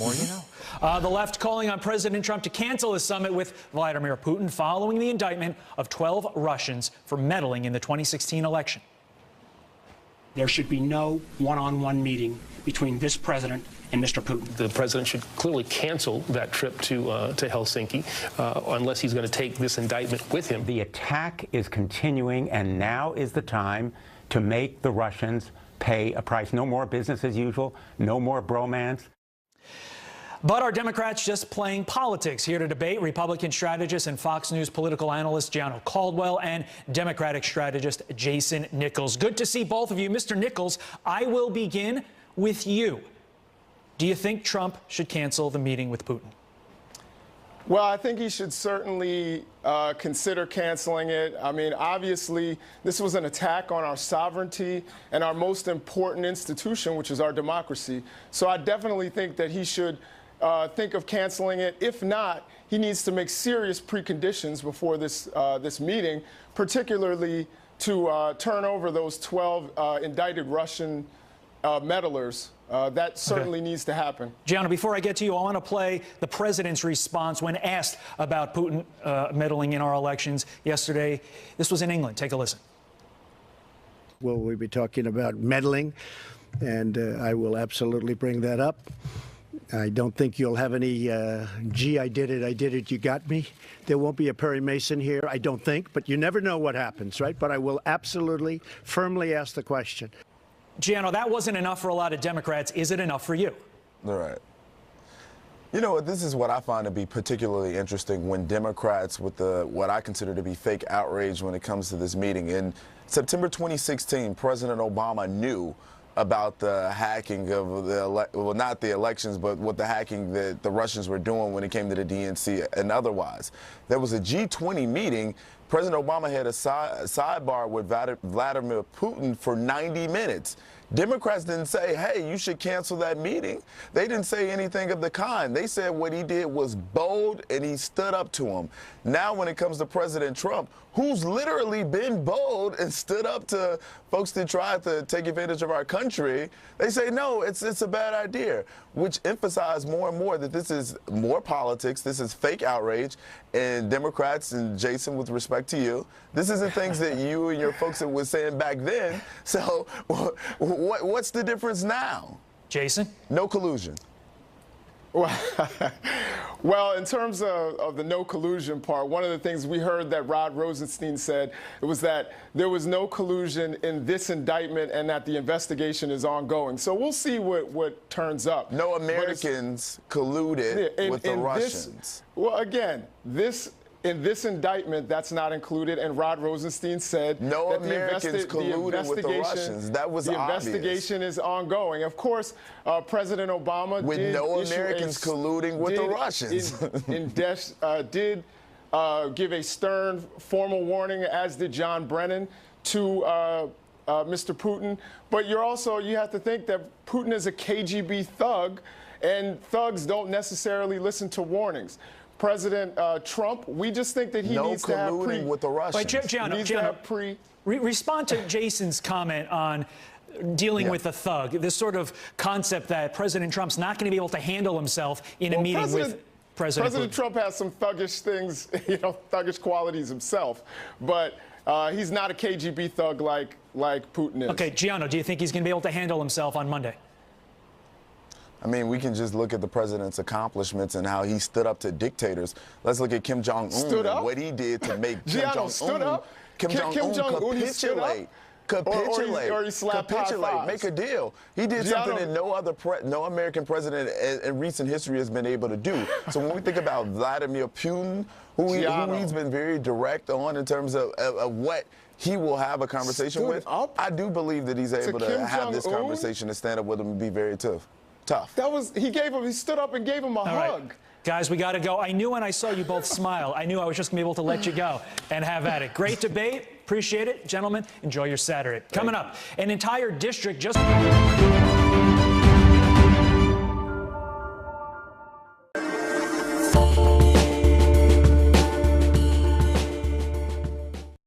more you know. The left calling on President Trump to cancel his summit with Vladimir Putin following the indictment of 12 Russians for meddling in the 2016 election. There should be no one-on-one meeting between this president and Mr. Putin. The president should clearly cancel that trip to Helsinki unless he's going to take this indictment with him. The attack is continuing, and now is the time to make the Russians pay a price. No more business as usual, no more bromance. But are Democrats just playing politics? Here to debate, Republican strategist and Fox News political analyst Gianno Caldwell and Democratic strategist Jason Nichols. Good to see both of you. Mr. Nichols, I will begin with you. Do you think Trump should cancel the meeting with Putin? Well, I think he should certainly consider canceling it. I mean, obviously, this was an attack on our sovereignty and our most important institution, which is our democracy. So I definitely think that he should think of canceling it. If not, he needs to make serious preconditions before this meeting, particularly to turn over those 12 indicted Russian meddlers. That certainly needs to happen. Gianno, before I get to you, I want to play the president's response when asked about Putin meddling in our elections yesterday. This was in England. Take a listen. Will we be talking about meddling? And I will absolutely bring that up. I don't think you'll have any, gee, I did it, you got me. There won't be a Perry Mason here, I don't think, but you never know what happens, right? But I will absolutely, firmly ask the question. Gianno, that wasn't enough for a lot of Democrats. Is it enough for you? All right. You know, this is what I find to be particularly interesting when Democrats, with what I consider to be fake outrage when it comes to this meeting. In September 2016, President Obama knew about the hacking of well, not the elections, but what the hacking that the Russians were doing when it came to the DNC and otherwise. There was a G20 meeting. President Obama had a sidebar with Vladimir Putin for 90 minutes. Democrats didn't say, hey, you should cancel that meeting. They didn't say anything of the kind. They said what he did was bold, and he stood up to him. Now when it comes to President Trump, who's literally been bold and stood up to folks that try to take advantage of our country, they say, no, it's a bad idea, which emphasizes more and more that this is more politics, this is fake outrage, and Democrats, and Jason, with respect to you, this isn't things that you and your folks were saying back then. So what's the difference now? Jason? No collusion. Well, in terms of the no collusion part, one of the things we heard that Rod Rosenstein said was that there was no collusion in this indictment and that the investigation is ongoing. So we'll see what turns up. No Americans colluded with the Russians. Well, again, in this indictment, that's not included, and Rod Rosenstein said no that Americans colluded with the Russians. That was the obvious. investigation is ongoing. Of course, President Obama with no Americans colluding with the Russians. did give a stern, formal warning, as did John Brennan, to Mr. Putin. But you have to think that Putin is a KGB thug, and thugs don't necessarily listen to warnings. President Trump, we just think that he needs to have with the Russians. Respond to Jason's comment on dealing with a thug, this sort of concept that President Trump's not going to be able to handle himself in a meeting with President Putin. Trump has some thuggish things, thuggish qualities himself, but he's not a KGB thug like Putin is. Okay, Gianno, do you think he's going to be able to handle himself on Monday? I mean, we can just look at the president's accomplishments and how he stood up to dictators. Let's look at Kim Jong-un and what he did to make Kim Jong-un capitulate. Or he slapped high fives. Make a deal. He did something that no American president in recent history has been able to do. So when we think about Vladimir Putin, who he's been very direct on in terms of what he will have a conversation with, I do believe that he's able to have this conversation and stand up with him and be very tough. He stood up and gave him a hug. Right. Guys, we got to go. I knew when I saw you both smile, I knew I was just going to be able to let you go and have at it. Great debate. Appreciate it. Gentlemen, enjoy your Saturday. Coming up, an entire district just...